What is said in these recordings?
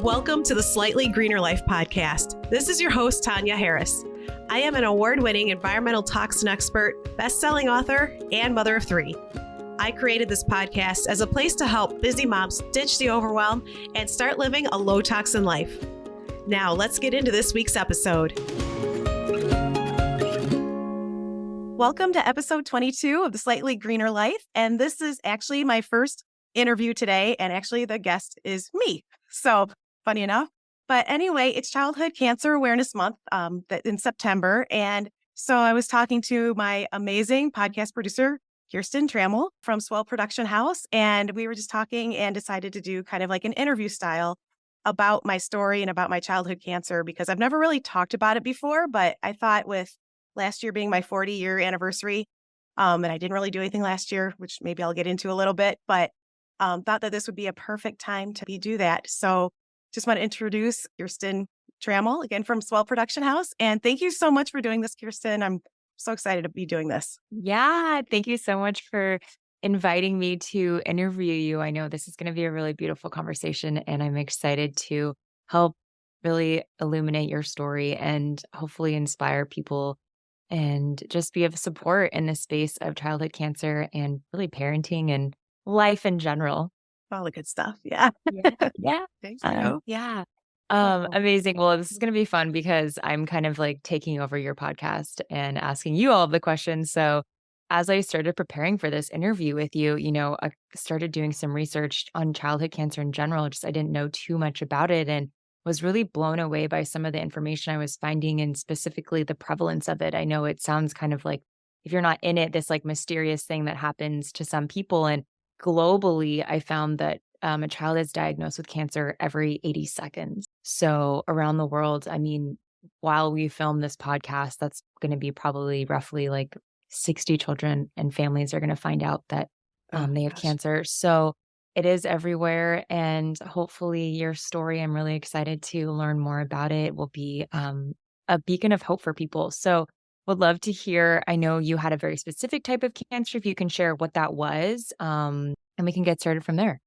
Welcome to the Slightly Greener Life podcast. This is your host, Tanya Harris. I am an award-winning environmental toxin expert, best-selling author, and mother of three. I created this podcast as a place to help busy moms ditch the overwhelm and start living a low-toxin life. Now, let's get into this week's episode. Welcome to episode 22 of the Slightly Greener Life, and this is actually my first interview today, and actually the guest is me. So, funny enough. But anyway, it's Childhood Cancer Awareness Month in September. And so I was talking to my amazing podcast producer, Kirsten Trammell from Swell Production House. And we were just talking and decided to do kind of like an interview style about my story and about my childhood cancer, because I've never really talked about it before. But I thought with last year being my 40-year anniversary, and I didn't really do anything last year, which maybe I'll get into a little bit, but thought that this would be a perfect time to do that. So just want to introduce Kirsten Trammell again from Swell Production House. And thank you so much for doing this, Kirsten. I'm so excited to be doing this. Yeah, thank you so much for inviting me to interview you. I know this is going to be a really beautiful conversation, and I'm excited to help really illuminate your story and hopefully inspire people and just be of support in the space of childhood cancer and really parenting and life in general. All the good stuff. Yeah. Yeah. Thank you. Yeah. Wonderful. Amazing. Well, this is going to be fun because I'm kind of like taking over your podcast and asking you all of the questions. So as I started preparing for this interview with you, I started doing some research on childhood cancer in general. Just I didn't know too much about it and was really blown away by some of the information I was finding and specifically the prevalence of it. I know it sounds kind of like, if you're not in it, this like mysterious thing that happens to some people. And globally, I found that a child is diagnosed with cancer every 80 seconds. So around the world, I mean, while we film this podcast, that's going to be probably roughly like 60 children and families are going to find out that they have cancer. So it is everywhere. And hopefully your story, I'm really excited to learn more about it, will be a beacon of hope for people. So would love to hear. I know you had a very specific type of cancer. If you can share what that was, and we can get started from there.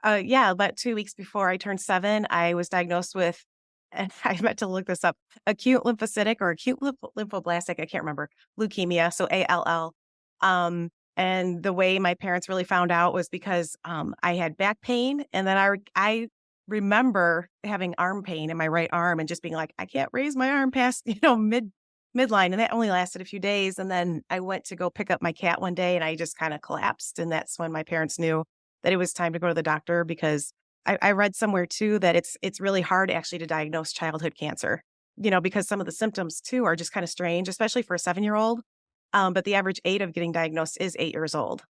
Yeah, about 2 weeks before I turned 7, I was diagnosed with, and I meant to look this up, acute lymphocytic or acute lymphoblastic, I can't remember, leukemia, so ALL. And the way my parents really found out was because I had back pain, and then I remember having arm pain in my right arm and just being like, I can't raise my arm past, midline. And that only lasted a few days. And then I went to go pick up my cat one day and I just kind of collapsed. And that's when my parents knew that it was time to go to the doctor, because I read somewhere too that it's really hard actually to diagnose childhood cancer, because some of the symptoms too are just kind of strange, especially for a 7-year-old. But the average age of getting diagnosed is 8 years old,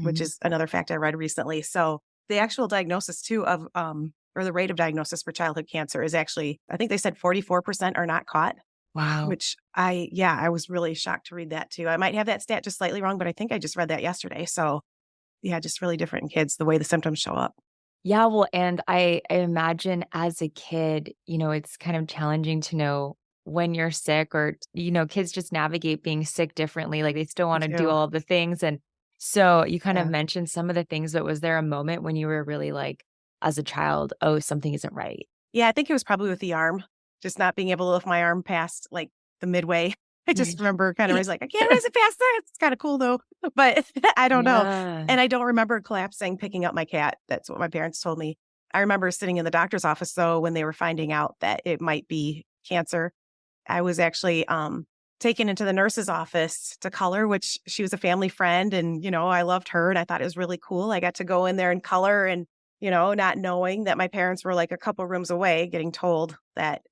which is another fact I read recently. So the actual diagnosis too of, or the rate of diagnosis for childhood cancer is actually, I think they said 44% are not caught. Wow. Which I was really shocked to read that too. I might have that stat just slightly wrong, but I think I just read that yesterday. So yeah, just really different in kids, the way the symptoms show up. Yeah, well, and I imagine as a kid, it's kind of challenging to know when you're sick or, kids just navigate being sick differently. Like they still want to do all of the things. And so you kind of mentioned some of the things, but was there a moment when you were really like, as a child, oh, something isn't right? Yeah, I think it was probably with the arm, just not being able to lift my arm past like the midway. I just remember kind of was like, I can't raise it past there. It's kind of cool though, but I don't know. And I don't remember collapsing, picking up my cat. That's what my parents told me. I remember sitting in the doctor's office though, when they were finding out that it might be cancer. I was actually taken into the nurse's office to color, which she was a family friend. And, I loved her and I thought it was really cool. I got to go in there and color and, not knowing that my parents were like a couple rooms away, getting told that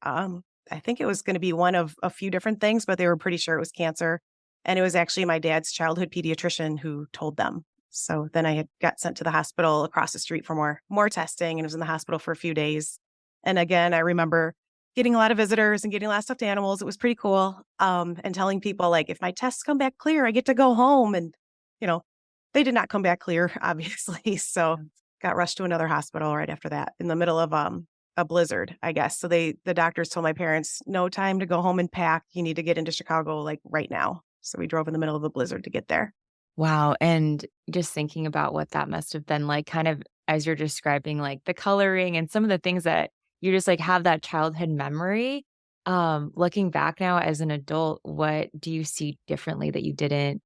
I think it was going to be one of a few different things, but they were pretty sure it was cancer. And it was actually my dad's childhood pediatrician who told them. So then I got sent to the hospital across the street for more testing and was in the hospital for a few days. And again, I remember getting a lot of visitors and getting a lot of stuffed animals. It was pretty cool. And telling people like, if my tests come back clear, I get to go home. And, they did not come back clear, obviously. So got rushed to another hospital right after that in the middle of a blizzard, I guess. So the doctors told my parents, no time to go home and pack. You need to get into Chicago like right now. So we drove in the middle of a blizzard to get there. Wow. And just thinking about what that must have been like, kind of as you're describing, like the coloring and some of the things that you just like have that childhood memory. Looking back now as an adult, what do you see differently that you didn't,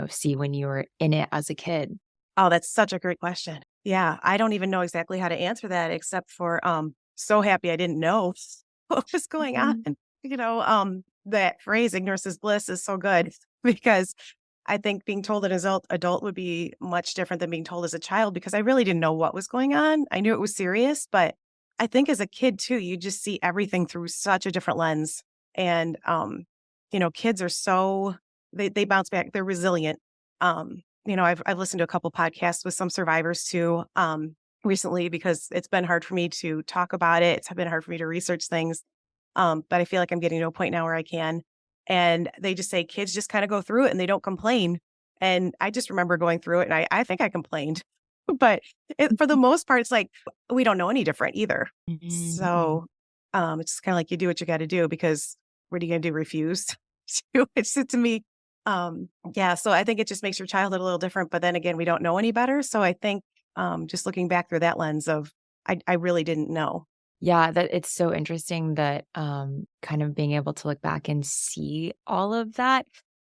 see when you were in it as a kid? Oh, that's such a great question. Yeah, I don't even know exactly how to answer that except for so happy I didn't know what was going on. Mhm. That phrase ignorance is bliss is so good because I think being told an adult would be much different than being told as a child because I really didn't know what was going on. I knew it was serious, but I think as a kid too, you just see everything through such a different lens. And kids are so they bounce back, they're resilient. I've listened to a couple podcasts with some survivors too, recently because it's been hard for me to talk about it. It's been hard for me to research things. But I feel like I'm getting to a point now where I can. And they just say kids just kind of go through it and they don't complain. And I just remember going through it and I think I complained. But for the most part, it's like we don't know any different either. Mhm. So it's kind of like you do what you got to do because what are you going to do? Refuse to? It's to me. Yeah. So I think it just makes your childhood a little different. But then again, we don't know any better. So I think just looking back through that lens of I really didn't know. Yeah, that it's so interesting that, kind of being able to look back and see all of that,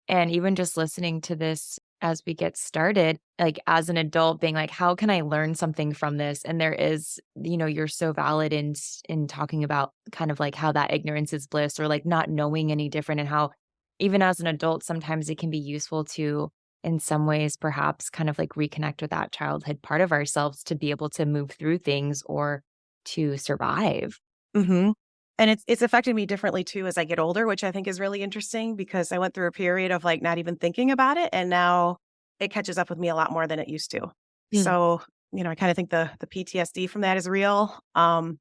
and even just listening to this as we get started, like, as an adult being like, "How can I learn something from this?" And there is you're so valid in talking about kind of like how that ignorance is bliss or, like, not knowing any different and how even as an adult, sometimes it can be useful to, in some ways, perhaps kind of, like, reconnect with that childhood part of ourselves to be able to move through things or to survive. Mhm. And it's affected me differently too as I get older, which I think is really interesting because I went through a period of, like, not even thinking about it, and now it catches up with me a lot more than it used to. Mm. So, I kinda think the PTSD from that is real. I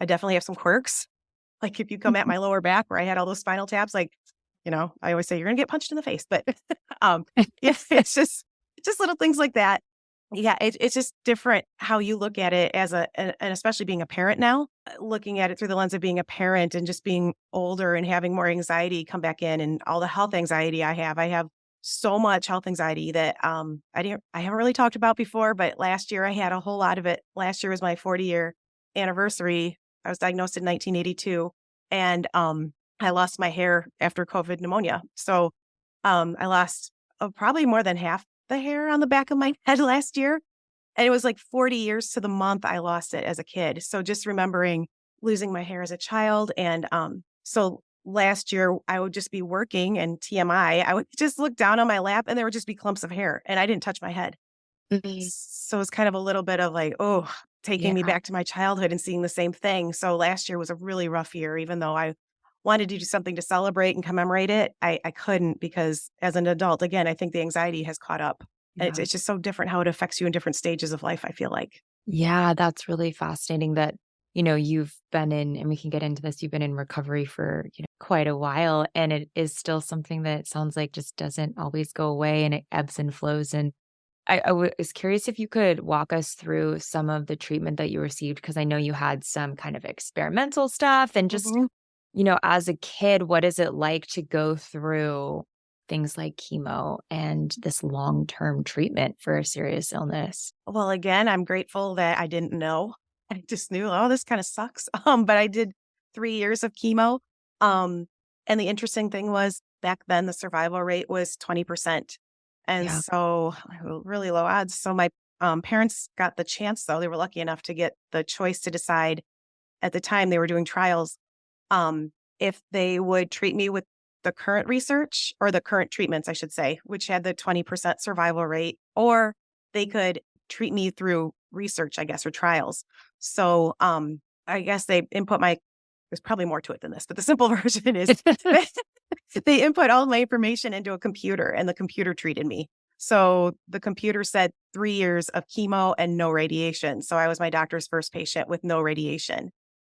definitely have some quirks. Like, if you come at my lower back where I had all those spinal taps, like, I always say, "You're gonna get punched in the face," but, um, yeah, it's just little things like that. Yeah, it's just different how you look at it as and especially being a parent now, looking at it through the lens of being a parent and just being older and having more anxiety come back in and all the health anxiety I have. I have so much health anxiety that, I haven't really talked about before, but last year I had a whole lot of it. Last year was my 40-year anniversary. I was diagnosed in 1982, and, I lost my hair after COVID pneumonia. So, I lost, probably more than half the hair on the back of my head last year, and it was like 40 years to the month I lost it as a kid. So just remembering losing my hair as a child and, so last year I would just be working and TMI, I would just look down on my lap and there would just be clumps of hair and I didn't touch my head. Mhm. So it's kind of a little bit of like, oh, taking me Yeah. back to my childhood and seeing the same thing. So last year was a really rough year, even though I wanted to do something to celebrate and commemorate it. I couldn't because as an adult, again, I think the anxiety has caught up. And it's, Yeah. it's just so different how it affects you in different stages of life, I feel like. Yeah, that's really fascinating that, you've been in and we can get into this, you've been in recovery for, quite a while, and it is still something that it sounds like just doesn't always go away and it ebbs and flows, and was curious if you could walk us through some of the treatment that you received because I know you had some kind of experimental stuff and just Mhm. as a kid, what is it like to go through things like chemo and this long-term treatment for a serious illness? Well, again, I'm grateful that I didn't know. I just knew, oh, this kind of sucks. But I did 3 years of chemo. Um, and the interesting thing was back then the survival rate was 20%. And Yeah. so really low odds. So my parents got the chance, though. They were lucky enough to get the choice to decide at the time they were doing trials if they would treat me with the current research or the current treatments, I should say, which had the 20% survival rate, or they could treat me through research, I guess, or trials. So I guess they input there's probably more to it than this, but the simple version is they input all my information into a computer and the computer treated me. So the computer said 3 years of chemo and no radiation. So I was my doctor's first patient with no radiation.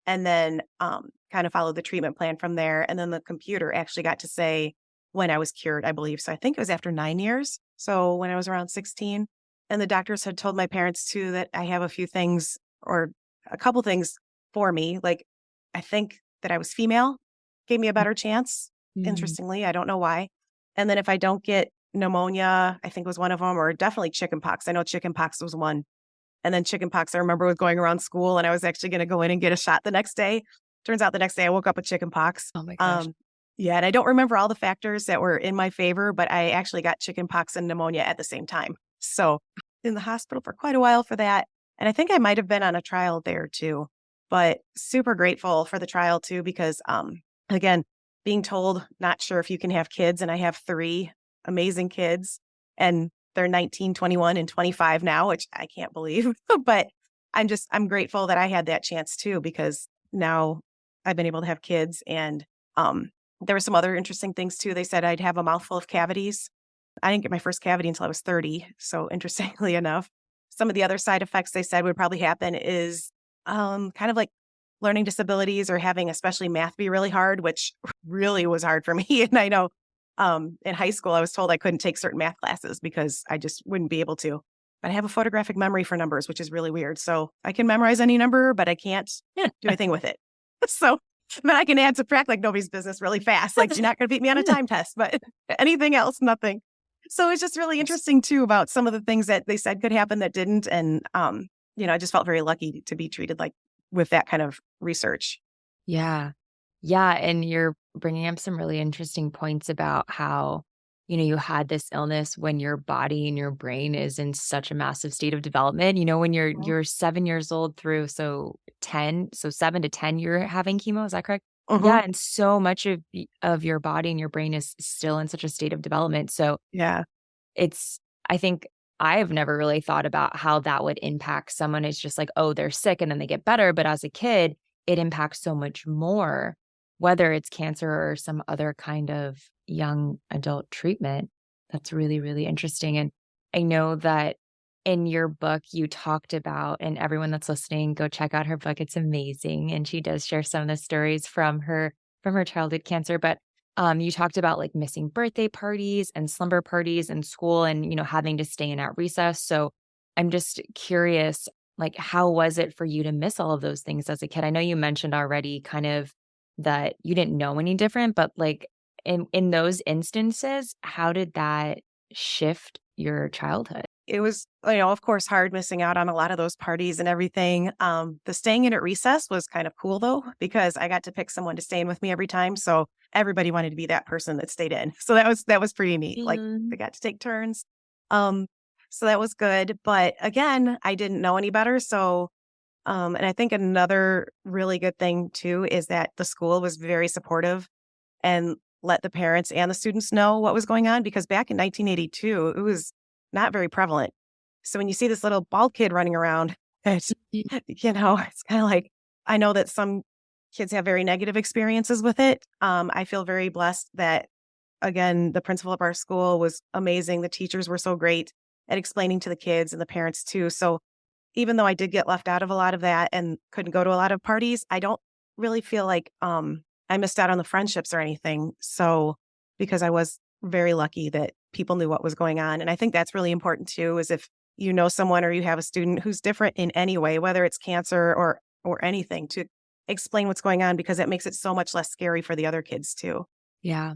And then kind of followed the treatment plan from there. And then the computer actually got to say when I was cured, I believe. So I think it was after 9 years. So when I was around 16. And the doctors had told my parents too that I have a few things or a couple things for me. Like I think that I was female, gave me a better chance. Mm. Interestingly, I don't know why. And then if I don't get pneumonia, I think was one of them, or definitely chickenpox. I know chickenpox was one. And then chickenpox, I remember was going around school and I was actually going to go in and get a shot the next day. Turns out the next day I woke up with chickenpox. Oh my gosh. Yeah, and I don't remember all the factors that were in my favor, but I actually got chickenpox and pneumonia at the same time. So in the hospital for quite a while for that. And I think I might have been on a trial there too, but super grateful for the trial too, because again, being told, not sure if you can have kids. And I have 3 amazing kids and they're 19, 21, and 25 now, which I can't believe. But I'm grateful that I had that chance too, because now I've been able to have kids. And there were some other interesting things too. They said I'd have a mouthful of cavities. I didn't get my first cavity until I was 30. So interestingly enough, some of the other side effects they said would probably happen is kind of like learning disabilities or having especially math be really hard, which really was hard for me. And I know in high school, I was told I couldn't take certain math classes because I just wouldn't be able to. But I have a photographic memory for numbers, which is really weird. So I can memorize any number, but I can't do anything with it. So, but I can add, subtract like nobody's business really fast. Like you're not going to beat me on a time test, but anything else, nothing. So it's just really interesting too about some of the things that they said could happen that didn't. And, I just felt very lucky to be treated like with that kind of research. Yeah. Yeah. And you're bringing up some really interesting points about how, you had this illness when your body and your brain is in such a massive state of development. When you're 7 years old through, so 7 to 10, you're having chemo. Is that correct? Mm-hmm. Yeah. And so much of your body and your brain is still in such a state of development. So Yeah. I think I've never really thought about how that would impact someone. It's just like, oh, they're sick and then they get better. But as a kid, it impacts so much more, whether it's cancer or some other kind of young adult treatment. That's really, really interesting. And I know that in your book, you talked about, and everyone that's listening, go check out her book. It's amazing. And she does share some of the stories from her childhood cancer. But you talked about like missing birthday parties and slumber parties in school and, having to stay in at recess. So I'm just curious, like, how was it for you to miss all of those things as a kid? I know you mentioned already kind of that you didn't know any different, but like in those instances, how did that shift your childhood? It was, of course, hard missing out on a lot of those parties and everything. The staying in at recess was kind of cool though, because I got to pick someone to stay in with me every time. So everybody wanted to be that person that stayed in. So that was pretty neat. Like Mm. they got to take turns. Um, so that was good. But again, I didn't know any better. So, and I think another really good thing too is that the school was very supportive and let the parents and the students know what was going on, because back in 1982, it was not very prevalent. So when you see this little bald kid running around, it's, it's kind of like, I know that some kids have very negative experiences with it. I feel very blessed that, again, the principal of our school was amazing. The teachers were so great at explaining to the kids and the parents too. So even though I did get left out of a lot of that and couldn't go to a lot of parties, I don't really feel like I missed out on the friendships or anything. So because I was very lucky that people knew what was going on. And I think that's really important too, is if you know someone or you have a student who's different in any way, whether it's cancer or anything, to explain what's going on, because that makes it so much less scary for the other kids too. Yeah.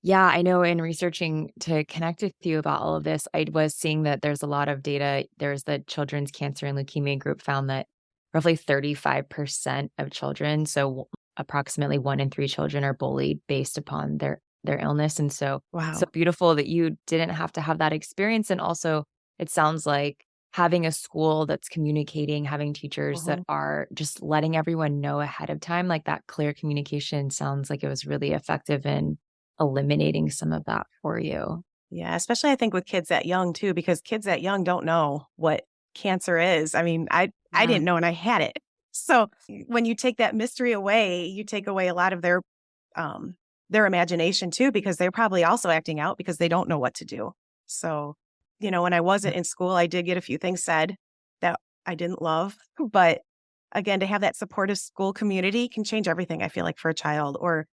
Yeah, I know in researching to connect with you about all of this, I was seeing that there's a lot of data. There's the Children's Cancer and Leukemia Group found that roughly 35% of children, so approximately 1 in 3 children, are bullied based upon their illness. And so Wow. beautiful that you didn't have to have that experience. And also, it sounds like having a school that's communicating, having teachers that Mhm. are just letting everyone know ahead of time, like that clear communication sounds like it was really effective in eliminating some of that for you. Yeah, especially I think with kids that young too, because kids that young don't know what cancer is. I mean, I Yeah. didn't know and I had it. So when you take that mystery away, you take away a lot of their imagination too, because they're probably also acting out because they don't know what to do. So, when I wasn't in school, I did get a few things said that I didn't love, but again, to have that supportive school community can change everything, I feel like, for a child, or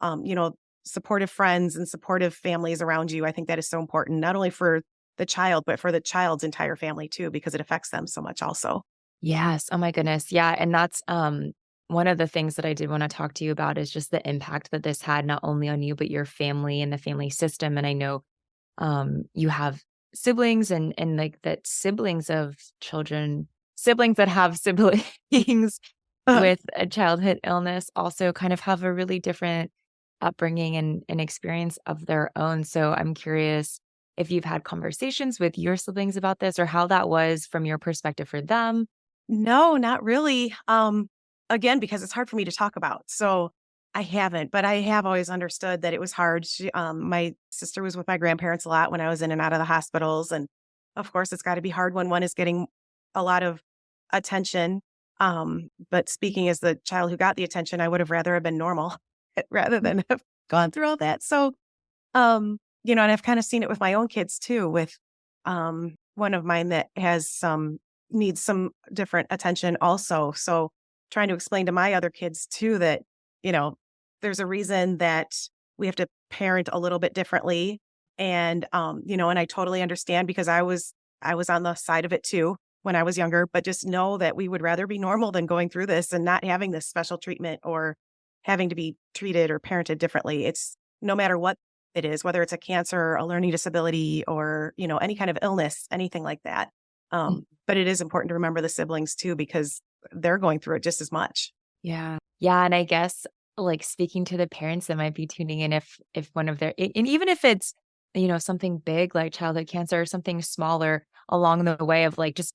um, you know, supportive friends and supportive families around you. I think that is so important, not only for the child, but for the child's entire family too, because it affects them so much also. Yes. Oh my goodness. Yeah. And that's one of the things that I did want to talk to you about is just the impact that this had not only on you, but your family and the family system. And I know you have siblings and like that siblings of children siblings that have siblings Uh, with a childhood illness also kind of have a really different upbringing and experience of their own. So I'm curious if you've had conversations with your siblings about this or how that was from your perspective for them. no, not really. Again, because it's hard for me to talk about. So I haven't, but I have always understood that it was hard. My sister was with my grandparents a lot when I was in and out of the hospitals. And of course, it's got to be hard when one is getting a lot of attention. But speaking as the child who got the attention, I would have rather have been normal rather than have gone through all that. So and I've kind of seen it with my own kids too, with one of mine that has some needs some different attention also. So trying to explain to my other kids too that, you know, there's a reason that we have to parent a little bit differently. And I totally understand because I was on the side of it too when I was younger, but just know that we would rather be normal than going through this and not having this special treatment or having to be treated or parented differently. It's no matter what it is, whether it's a cancer, a learning disability, or, any kind of illness, anything like that. But it is important to remember the siblings too, because they're going through it just as much. Yeah. Yeah, and I guess, like, speaking to the parents that might be tuning in if one of their and even if it's, something big like childhood cancer or something smaller along the way of, like, just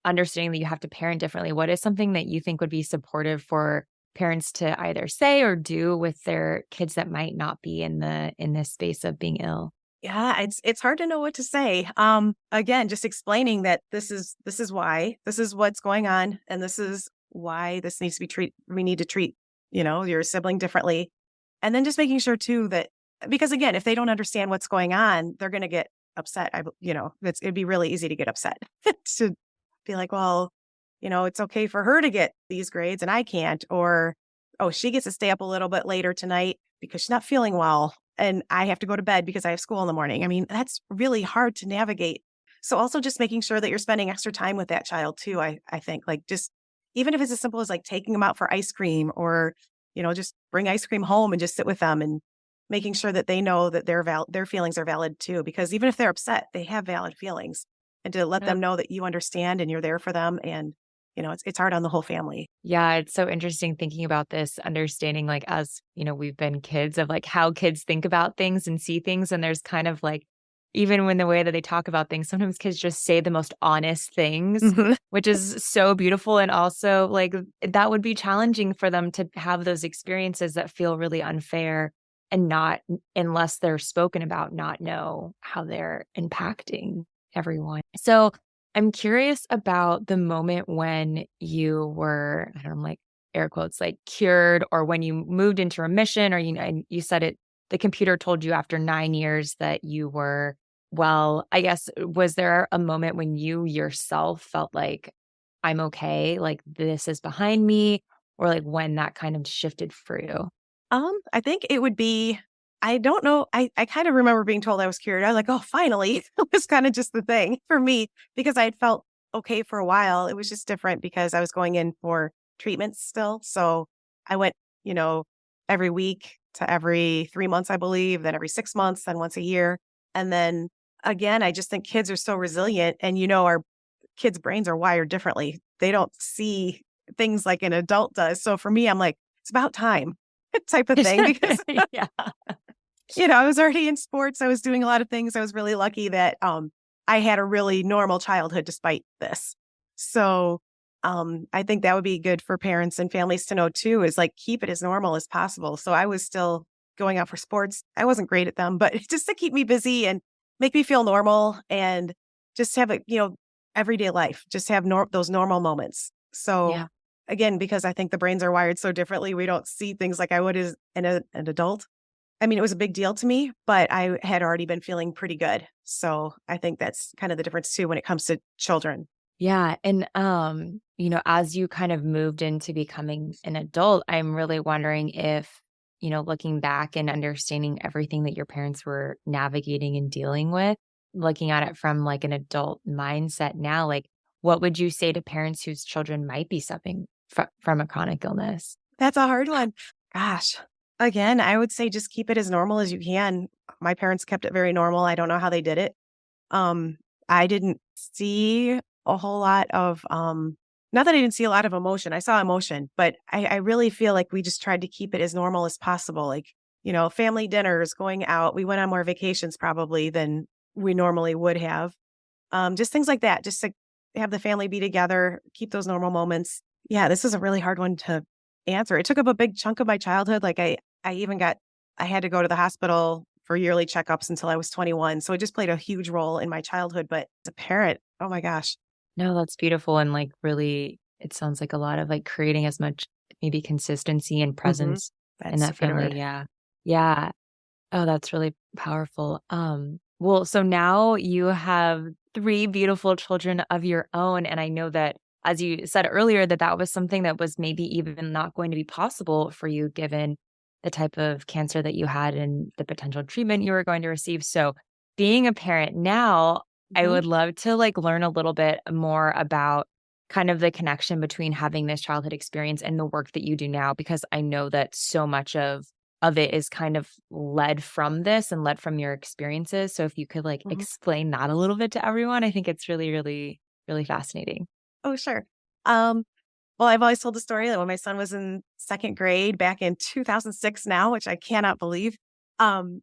understanding that you have to parent differently, what is something that you think would be supportive for parents to either say or do with their kids that might not be in this space of being ill? Yeah, it's hard to know what to say. Again, just explaining that this is why, this is what's going on, and this is why this needs to be we need to treat, your sibling differently. And then just making sure too that because again, if they don't understand what's going on, they're gonna get upset. It'd be really easy to get upset to be like, well, it's okay for her to get these grades and I can't, or oh, she gets to stay up a little bit later tonight because she's not feeling well and I have to go to bed because I have school in the morning. I mean, that's really hard to navigate. So also just making sure that you're spending extra time with that child too. I think like just even if it's as simple as like taking them out for ice cream or, just bring ice cream home and just sit with them and making sure that they know that their feelings are valid too. Because even if they're upset, they have valid feelings and to let them know that you understand and you're there for them. And, it's hard on the whole family. Yeah, it's so interesting thinking about this, understanding, like, as, we've been kids of, like, how kids think about things and see things, and there's kind of, like, even when the way that they talk about things, sometimes kids just say the most honest things, Mhm. which is so beautiful, and also, like, that would be challenging for them to have those experiences that feel really unfair and not unless they're spoken about, not know how they're impacting everyone. So I'm curious about the moment when you were, I don't know, like air quotes, like cured, or when you moved into remission, or and you said it, the computer told you after 9 years that you were well. I guess, was there a moment when you yourself felt like, I'm okay, like this is behind me, or like when that kind of shifted for you? I think it would be I don't know. I kind of remember being told I was cured. I was like, oh, finally. It was kind of just the thing for me because I had felt okay for a while. It was just different because I was going in for treatments still. So I went, you know, every week to every 3 months, I believe, then every 6 months, then once a year. And then again, I just think kids are so resilient and our kids' brains are wired differently. They don't see things like an adult does. So for me, I'm like, it's about time type of thing because Yeah. I was already in sports. I was doing a lot of things. I was really lucky that I had a really normal childhood despite this. So I think that would be good for parents and families to know too, is like keep it as normal as possible. So I was still going out for sports. I wasn't great at them, but just to keep me busy and make me feel normal and just have a, everyday life, just have those normal moments. So Yeah. again, because I think the brains are wired so differently, we don't see things like I would as an adult. I mean, it was a big deal to me, but I had already been feeling pretty good. So I think that's kind of the difference too when it comes to children. Yeah, and, as you kind of moved into becoming an adult, I'm really wondering if, looking back and understanding everything that your parents were navigating and dealing with, looking at it from, like, an adult mindset now, like, what would you say to parents whose children might be suffering from a chronic illness? That's a hard one. Gosh. Again, I would say just keep it as normal as you can. My parents kept it very normal. I don't know how they did it. I didn't see a whole lot of not that I didn't see a lot of emotion. I saw emotion, but I really feel like we just tried to keep it as normal as possible. Like, family dinners, going out. We went on more vacations probably than we normally would have. Just things like that, just to have the family be together, keep those normal moments. Yeah, this is a really hard one to answer. It took up a big chunk of my childhood. Like I had to go to the hospital for yearly checkups until I was 21. So it just played a huge role in my childhood. But as a parent, oh my gosh. No, that's beautiful. And like really, it sounds like a lot of like creating as much maybe consistency and Hmm. presence in That's a that good family. word. Yeah. Yeah. Oh, that's really powerful. Well, so now you have three beautiful children of your own. And I know that, as you said earlier, that that was something that was maybe even not going to be possible for you given the type of cancer that you had and the potential treatment you were going to receive. So being a parent now, I Hmm. would love to like learn a little bit more about kind of the connection between having this childhood experience and the work that you do now, because I know that so much of it is kind of led from this and led from your experiences. So if you could like Hmm. explain that a little bit to everyone, I think it's really, really, really fascinating. Oh, sure. Um, well, I've always told the story that when my son was in second grade back in 2006 now, which I cannot believe,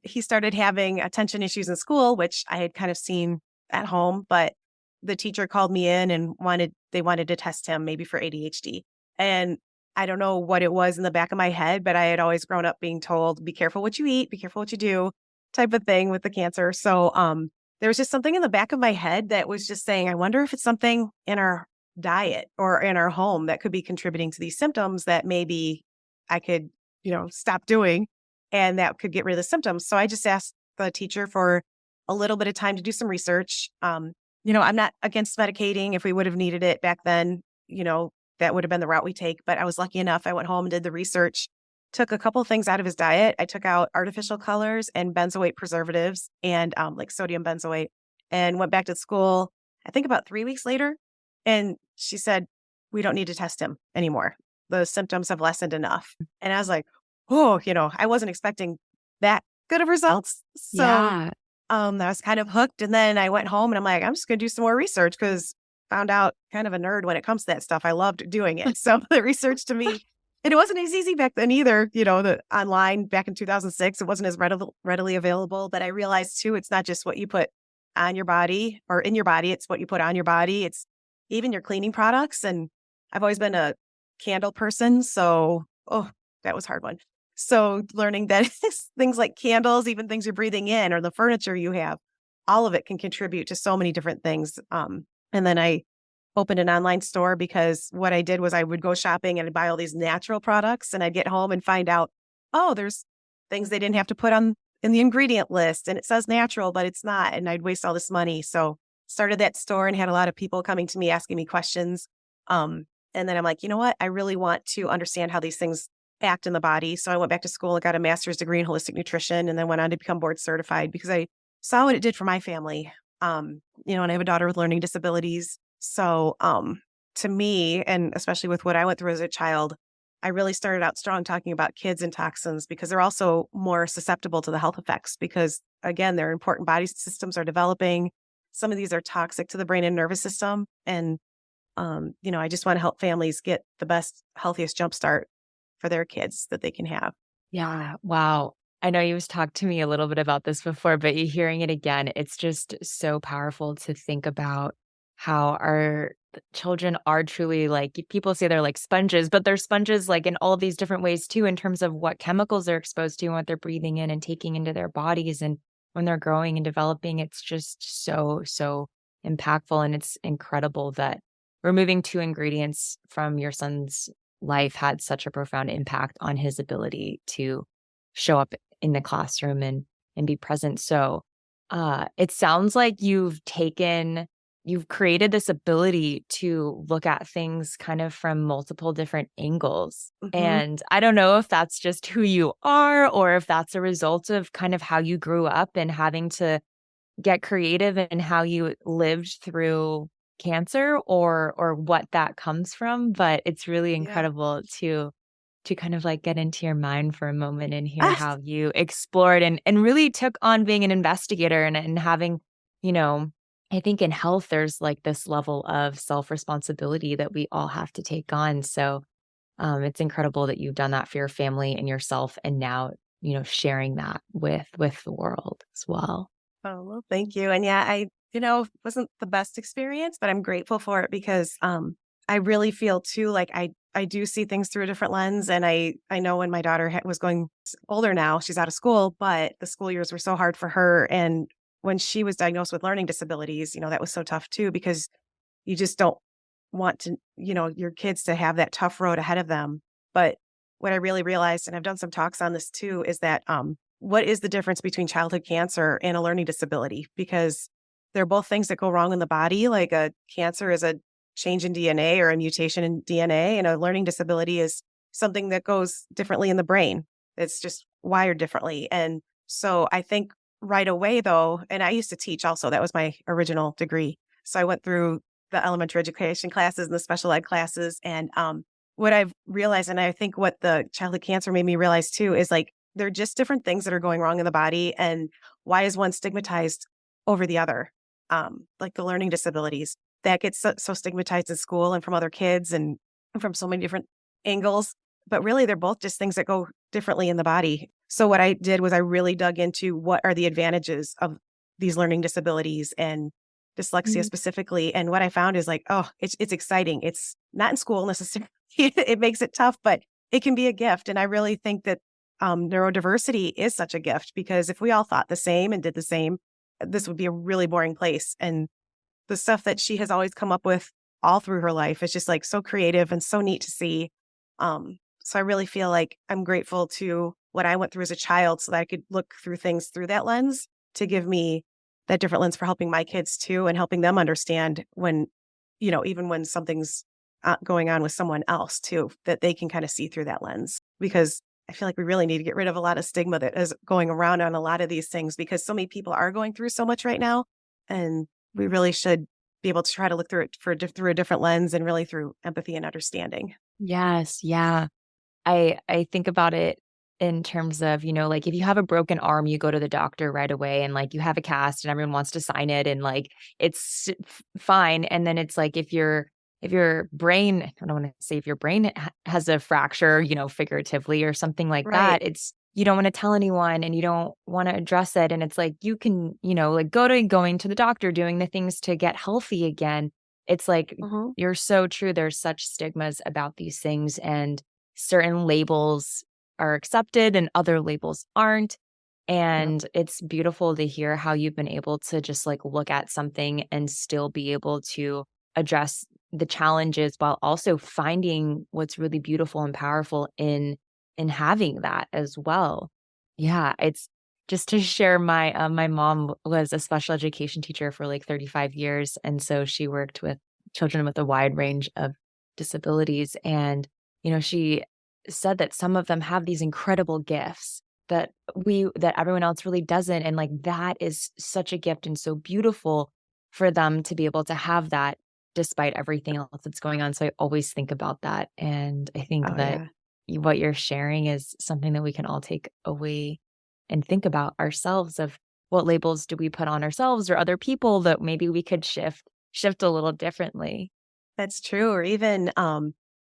he started having attention issues in school, which I had kind of seen at home, but the teacher called me in and they wanted to test him maybe for ADHD. And I don't know what it was in the back of my head, but I had always grown up being told, be careful what you eat, be careful what you do, type of thing with the cancer. So there was just something in the back of my head that was just saying, I wonder if it's something in our diet or in our home that could be contributing to these symptoms that maybe I could, stop doing and that could get rid of the symptoms. So I just asked the teacher for a little bit of time to do some research. I'm not against medicating if we would have needed it back then, that would have been the route we take. But I was lucky enough. I went home and did the research, took a couple things out of his diet. I took out artificial colors and benzoate preservatives and like sodium benzoate and went back to school, I think about 3 weeks later. And she said, we don't need to test him anymore. The symptoms have lessened enough. And I was like, oh, I wasn't expecting that good of results. So Yeah. I was kind of hooked. And then I went home and I'm like, I'm just going to do some more research because found out kind of a nerd when it comes to that stuff. I loved doing it. So the research to me, and it wasn't as easy back then either, the online back in 2006, it wasn't as readily available. But I realized too, it's not just what you put on your body or in your body, it's what you put on your body. It's even your cleaning products. And I've always been a candle person. So, oh, that was a hard one. So learning that things like candles, even things you're breathing in or the furniture you have, all of it can contribute to so many different things. And then I opened an online store because what I did was I would go shopping and I'd buy all these natural products and I'd get home and find out, oh, there's things they didn't have to put on in the ingredient list and it says natural, but it's not. And I'd waste all this money. So started that store and had a lot of people coming to me asking me questions. And then I'm like, you know what? I really want to understand how these things act in the body. So I went back to school and got a master's degree in holistic nutrition and then went on to become board certified because I saw what it did for my family. And I have a daughter with learning disabilities. So to me, and especially with what I went through as a child, I really started out strong talking about kids and toxins because they're also more susceptible to the health effects because, again, their important body systems are developing. Some of these are toxic to the brain and nervous system. And, I just want to help families get the best, healthiest jumpstart for their kids that they can have. Yeah. Wow. I know you've talked to me a little bit about this before, but you hearing it again, it's just so powerful to think about how our children are truly like people say they're like sponges, but they're sponges like in all these different ways too, in terms of what chemicals they're exposed to and what they're breathing in and taking into their bodies. And when they're growing and developing, it's just so, so impactful. And it's incredible that removing two ingredients from your son's life had such a profound impact on his ability to show up in the classroom and be present. So it sounds like you've created this ability to look at things kind of from multiple different angles. Hmm. And I don't know if that's just who you are or if that's a result of kind of how you grew up and having to get creative in how you lived through cancer or what that comes from, but it's really Yeah. incredible to kind of like get into your mind for a moment and hear Ah, how you explored and really took on being an investigator and having, you know, I think in health, there's like this level of self-responsibility that we all have to take on. So it's incredible that you've done that for your family and yourself, and now, sharing that with the world as well. Oh, well, thank you. And yeah, wasn't the best experience, but I'm grateful for it because I really feel too like I do see things through a different lens. And I know when my daughter was going older now, she's out of school, but the school years were so hard for her. And when she was diagnosed with learning disabilities, that was so tough too, because you just don't want to, your kids to have that tough road ahead of them. But what I really realized, and I've done some talks on this too, is that what is the difference between childhood cancer and a learning disability? Because they're both things that go wrong in the body. Like a cancer is a change in DNA or a mutation in DNA, and a learning disability is something that goes differently in the brain. It's just wired differently. And so I think right away, though, and I used to teach also, that was my original degree. So I went through the elementary education classes and the special ed classes. And what I've realized, and I think what the childhood cancer made me realize too, is like they're just different things that are going wrong in the body. And why is one stigmatized over the other? Like the learning disabilities that gets so stigmatized in school and from other kids and from so many different angles. But really, they're both just things that go differently in the body. So what I did was I really dug into what are the advantages of these learning disabilities and dyslexia specifically. And what I found is like, oh, it's exciting. It's not in school necessarily. It makes it tough, but it can be a gift. And I really think that neurodiversity is such a gift, because if we all thought the same and did the same, this would be a really boring place. And the stuff that she has always come up with all through her life is just like so creative and so neat to see. So I really feel like I'm grateful to what I went through as a child so that I could look through things through that lens to give me that different lens for helping my kids too, and helping them understand when, even when something's going on with someone else too, that they can kind of see through that lens. Because I feel like we really need to get rid of a lot of stigma that is going around on a lot of these things, because so many people are going through so much right now. And we really should be able to try to look through it through a different lens, and really through empathy and understanding. Yes, yeah. I think about it in terms of, like if you have a broken arm, you go to the doctor right away, and like you have a cast and everyone wants to sign it, and like it's fine. And then it's like if your brain, I don't want to say if your brain has a fracture, figuratively or something like Right. that, it's you don't want to tell anyone and you don't want to address it. And it's like you can, like going to the doctor, doing the things to get healthy again. It's like Hmm. you're so true. There's such stigmas about these things, and certain labels are accepted and other labels aren't. Yep. And it's beautiful to hear how you've been able to just like look at something and still be able to address the challenges while also finding what's really beautiful and powerful in having that as well. Yeah, it's just to share my mom was a special education teacher for like 35 years, and so she worked with children with a wide range of disabilities. And she said that some of them have these incredible gifts that everyone else really doesn't, and like that is such a gift and so beautiful for them to be able to have that despite everything else that's going on. So I always think about that, and I think Oh that yeah. what you're sharing is something that we can all take away and think about ourselves of what labels do we put on ourselves or other people that maybe we could shift a little differently. That's true. Or even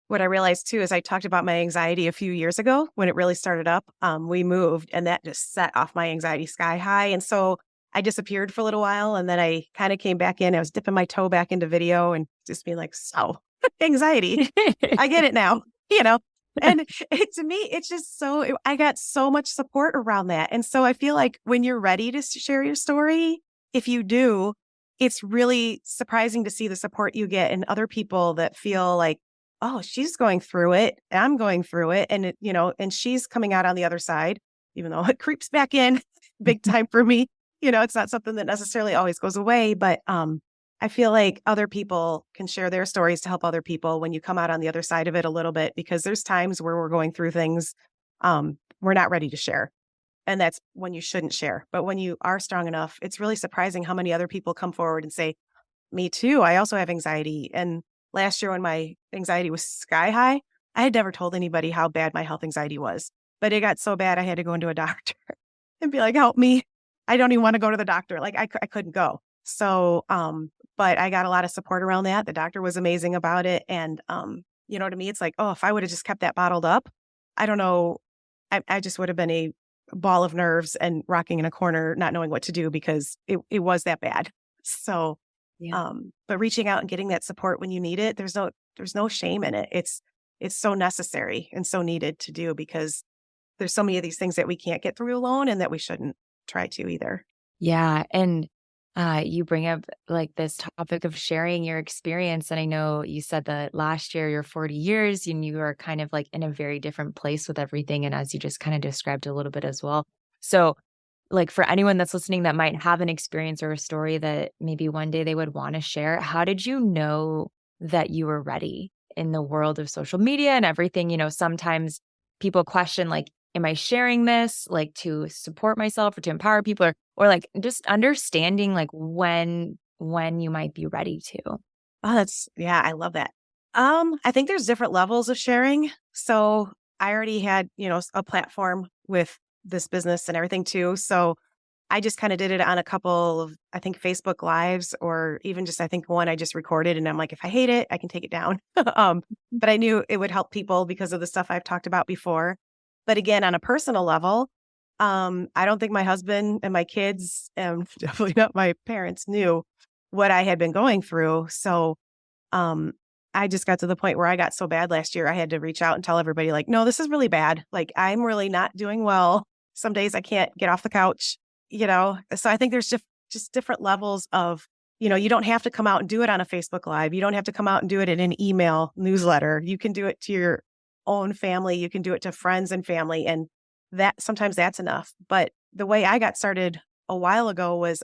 what I realized too is I talked about my anxiety a few years ago when it really started up. We moved, and that just set off my anxiety sky high. And so I disappeared for a little while, and then I kind of came back in. I was dipping my toe back into video and just being like, so anxiety, I get it now, you know? And to me, it's just I got so much support around that. And so I feel like when you're ready to share your story, if you do, it's really surprising to see the support you get in other people that feel like, oh, she's going through it. I'm going through it. And, and she's coming out on the other side, even though it creeps back in big time for me. It's not something that necessarily always goes away, but I feel like other people can share their stories to help other people when you come out on the other side of it a little bit, because there's times where we're going through things we're not ready to share. And that's when you shouldn't share. But when you are strong enough, it's really surprising how many other people come forward and say, me too. I also have anxiety. And last year when my anxiety was sky high, I had never told anybody how bad my health anxiety was. But it got so bad, I had to go into a doctor and be like, help me. I don't even want to go to the doctor. Like I couldn't go. So, but I got a lot of support around that. The doctor was amazing about it. And, to me, it's like, oh, if I would have just kept that bottled up, I don't know. I just would have been a ball of nerves and rocking in a corner, not knowing what to do because it was that bad. So, Yeah. but reaching out and getting that support when you need it, there's no shame in it. It's so necessary and so needed to do because there's so many of these things that we can't get through alone and that we shouldn't try to either. Yeah. And you bring up like this topic of sharing your experience. And I know you said that last year, your 40 years, and you are kind of like in a very different place with everything. And as you just kind of described a little bit as well. So, like for anyone that's listening that might have an experience or a story that maybe one day they would want to share, how did you know that you were ready in the world of social media and everything? Sometimes people question, like, am I sharing this like to support myself or to empower people or like just understanding like when you might be ready to. Oh, yeah, I love that. I think there's different levels of sharing. So I already had, a platform with this business and everything too. So I just kind of did it on a couple of, I think, Facebook Lives or even just, I think one I just recorded and I'm like, if I hate it, I can take it down. But I knew it would help people because of the stuff I've talked about before. But again, on a personal level, I don't think my husband and my kids and definitely not my parents knew what I had been going through. So, um, I just got to the point where I got so bad last year, I had to reach out and tell everybody like, no, this is really bad. Like, I'm really not doing well. Some days I can't get off the couch. So I think there's just different levels of, you don't have to come out and do it on a Facebook Live. You don't have to come out and do it in an email newsletter. You can do it to your own family. You can do it to friends and family. And that sometimes that's enough. But the way I got started a while ago was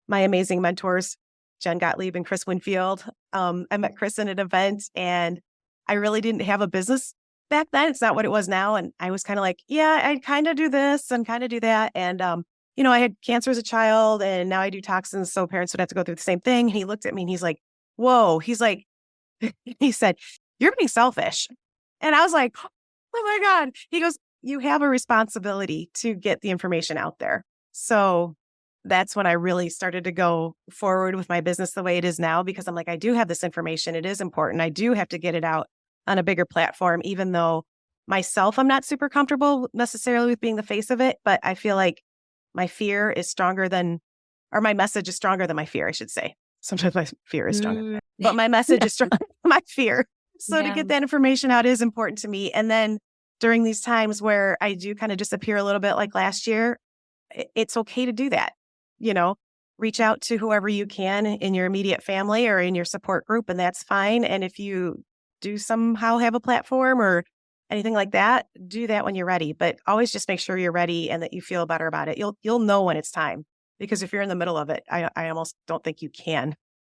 my amazing mentors, Jen Gottlieb and Chris Winfield. I met Chris in an event and I really didn't have a business back then. It's not what it was now. And I was kind of like, yeah, I kind of do this and kind of do that. And, I had cancer as a child and now I do toxins. So parents would have to go through the same thing. And he looked at me and he's like, whoa, he's like, he said, you're being selfish. And I was like, oh my God. He goes, you have a responsibility to get the information out there. So that's when I really started to go forward with my business the way it is now, because I'm like, I do have this information. It is important. I do have to get it out on a bigger platform, even though myself, I'm not super comfortable necessarily with being the face of it. But I feel like my fear is stronger than, or my message is stronger than my fear, I should say. Sometimes my fear is stronger, but my message is stronger than my fear. So to get that information out is important to me. And then during these times where I do kind of disappear a little bit like last year, it's okay to do that. Reach out to whoever you can in your immediate family or in your support group, and that's fine. And if you do somehow have a platform or anything like that, do that when you're ready. But always just make sure you're ready and that you feel better about it. You'll know when it's time, because if you're in the middle of it, I almost don't think you can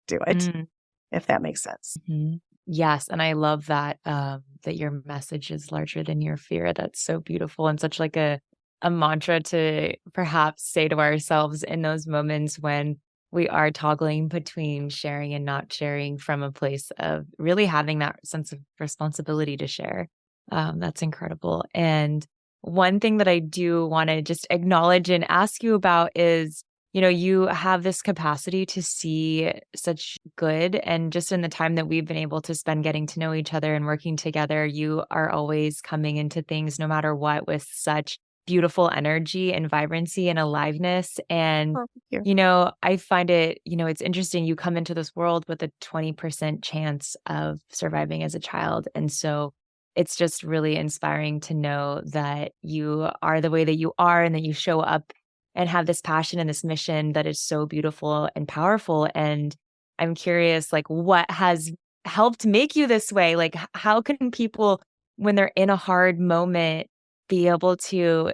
do it, if that makes sense. Mm-hmm. Yes, and I love that that your message is larger than your fear. That's so beautiful and such like a mantra to perhaps say to ourselves in those moments when we are toggling between sharing and not sharing from a place of really having that sense of responsibility to share. That's incredible. And one thing that I do want to just acknowledge and ask you about is, you have this capacity to see such good. And just in the time that we've been able to spend getting to know each other and working together, you are always coming into things no matter what with such beautiful energy and vibrancy and aliveness. And, I find it, it's interesting. You come into this world with a 20% chance of surviving as a child. And so it's just really inspiring to know that you are the way that you are and that you show up and have this passion and this mission that is so beautiful and powerful. And I'm curious, like, what has helped make you this way? Like, how can people, when they're in a hard moment, be able to,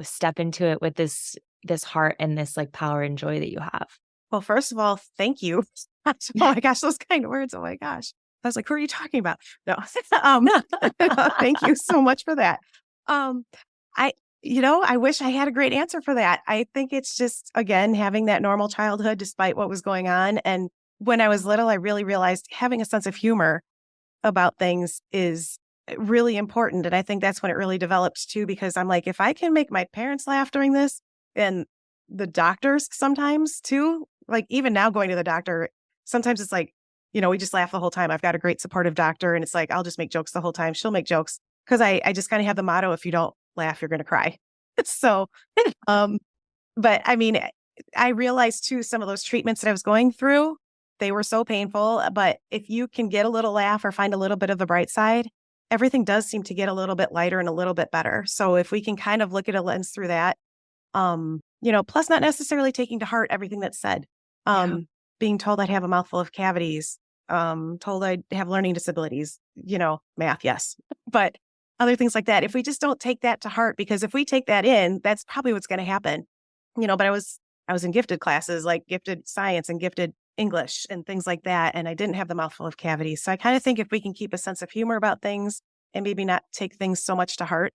step into it with this heart and this like power and joy that you have? Well, first of all, thank you. Oh my gosh, those kind of words. Oh my gosh. I was like, who are you talking about? No. Thank you so much for that. I wish I had a great answer for that. I think it's just, again, having that normal childhood despite what was going on. And when I was little, I really realized having a sense of humor about things is really important. And I think that's when it really develops too, because I'm like, if I can make my parents laugh during this, and the doctors sometimes too, like even now going to the doctor, sometimes it's like, we just laugh the whole time. I've got a great supportive doctor and it's like, I'll just make jokes the whole time. She'll make jokes because I just kind of have the motto, if you don't laugh, you're going to cry. So, but I mean, I realized too, some of those treatments that I was going through, they were so painful. But if you can get a little laugh or find a little bit of the bright side, everything does seem to get a little bit lighter and a little bit better. So if we can kind of look at a lens through that, plus not necessarily taking to heart everything that's said, being told I'd have a mouthful of cavities, told I'd have learning disabilities, math, yes, but other things like that. If we just don't take that to heart, because if we take that in, that's probably what's going to happen, but I was in gifted classes, like gifted science and gifted English and things like that. And I didn't have the mouthful of cavities. So I kind of think if we can keep a sense of humor about things and maybe not take things so much to heart,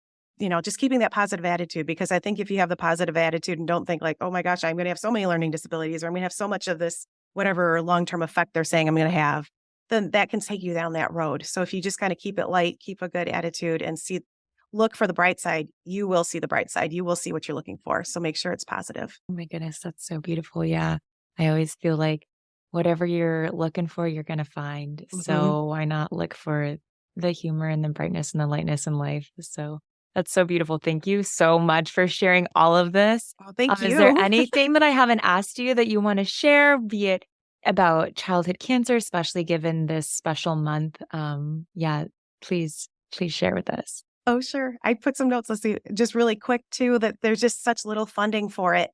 just keeping that positive attitude, because I think if you have the positive attitude and don't think like, oh my gosh, I'm going to have so many learning disabilities, or I'm going to have so much of this, whatever long-term effect they're saying I'm going to have, then that can take you down that road. So if you just kind of keep it light, keep a good attitude and look for the bright side, you will see the bright side. You will see what you're looking for. So make sure it's positive. Oh my goodness, that's so beautiful. Yeah. I always feel like whatever you're looking for, you're going to find. Mm-hmm. So why not look for the humor and the brightness and the lightness in life? So that's so beautiful. Thank you so much for sharing all of this. Oh, thank you. Is there anything that I haven't asked you that you want to share, be it about childhood cancer, especially given this special month? Please share with us. Oh, sure. I put some notes. Let's see, just really quick too, that there's just such little funding for it.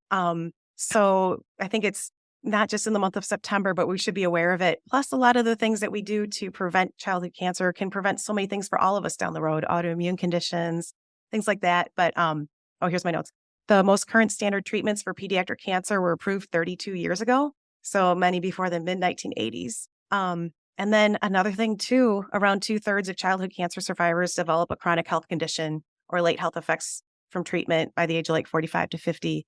So I think it's not just in the month of September, but we should be aware of it. Plus, a lot of the things that we do to prevent childhood cancer can prevent so many things for all of us down the road, autoimmune conditions, things like that. But here's my notes. The most current standard treatments for pediatric cancer were approved 32 years ago. So many before the mid-1980s. And then another thing too, around 2/3 of childhood cancer survivors develop a chronic health condition or late health effects from treatment by the age of like 45 to 50.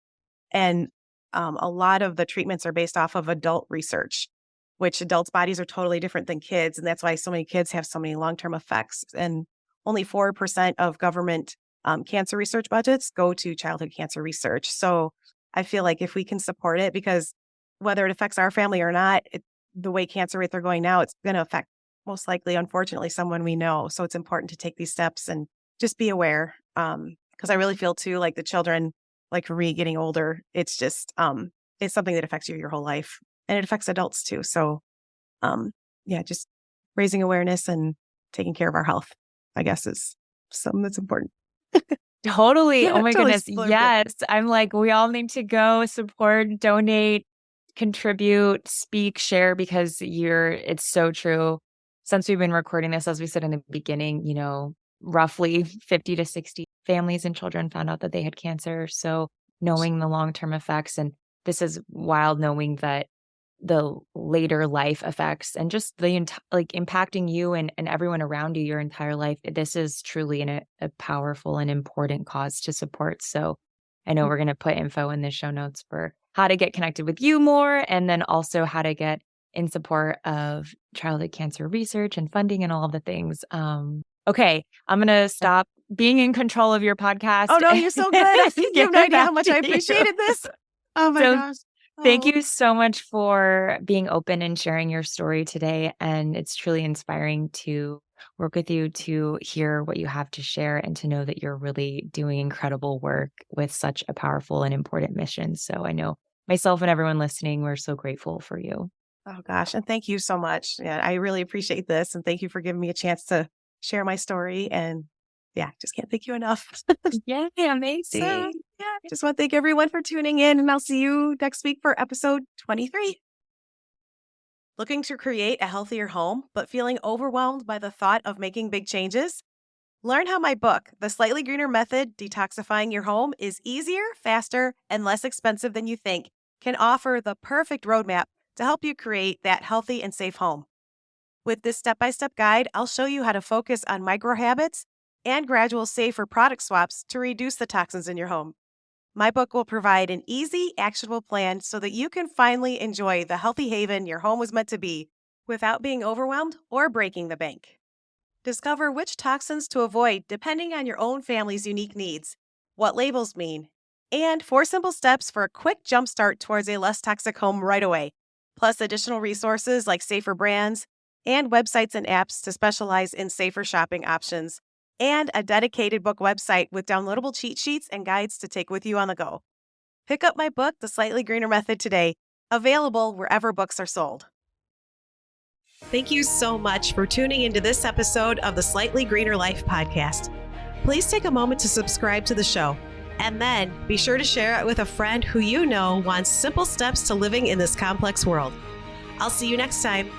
And a lot of the treatments are based off of adult research, which adults' bodies are totally different than kids. And that's why so many kids have so many long-term effects. And only 4% of government cancer research budgets go to childhood cancer research. So I feel like if we can support it, because whether it affects our family or not, the way cancer rates are going now, it's going to affect most likely, unfortunately, someone we know. So it's important to take these steps and just be aware. Because I really feel too, like the children, like for me getting older, it's just, it's something that affects you your whole life, and it affects adults too. So just raising awareness and taking care of our health, I guess, is something that's important. Totally. Yeah, oh my totally goodness. Yes. I'm like, we all need to go support, donate, contribute, speak, share, because it's so true. Since we've been recording this, as we said in the beginning, roughly 50 to 60 families and children found out that they had cancer. So knowing the long-term effects, and this is wild, knowing that the later life effects and just the impacting you and everyone around you your entire life. This is truly a powerful and important cause to support. So I know we're going to put info in the show notes for how to get connected with you more, and then also how to get in support of childhood cancer research and funding and all of the things. Okay, I'm going to stop being in control of your podcast. Oh, no, you're so good. You have no idea how much I appreciated this. Oh, my gosh. Thank you so much for being open and sharing your story today. And it's truly inspiring to work with you, to hear what you have to share, and to know that you're really doing incredible work with such a powerful and important mission. So I know myself and everyone listening, we're so grateful for you. Oh, gosh. And thank you so much. Yeah, I really appreciate this. And thank you for giving me a chance to share my story. And just can't thank you enough. Yeah, amazing. So, just want to thank everyone for tuning in, and I'll see you next week for episode 23. Looking to create a healthier home, but feeling overwhelmed by the thought of making big changes? Learn how my book, The Slightly Greener Method, Detoxifying Your Home, is easier, faster, and less expensive than you think, can offer the perfect roadmap to help you create that healthy and safe home. With this step-by-step guide, I'll show you how to focus on micro habits and gradual safer product swaps to reduce the toxins in your home. My book will provide an easy, actionable plan so that you can finally enjoy the healthy haven your home was meant to be without being overwhelmed or breaking the bank. Discover which toxins to avoid depending on your own family's unique needs, what labels mean, and 4 simple steps for a quick jumpstart towards a less toxic home right away, plus additional resources like safer brands and websites and apps to specialize in safer shopping options, and a dedicated book website with downloadable cheat sheets and guides to take with you on the go. Pick up my book, The Slightly Greener Method, today, available wherever books are sold. Thank you so much for tuning into this episode of the Slightly Greener Life podcast. Please take a moment to subscribe to the show, and then be sure to share it with a friend who you know wants simple steps to living in this complex world. I'll see you next time.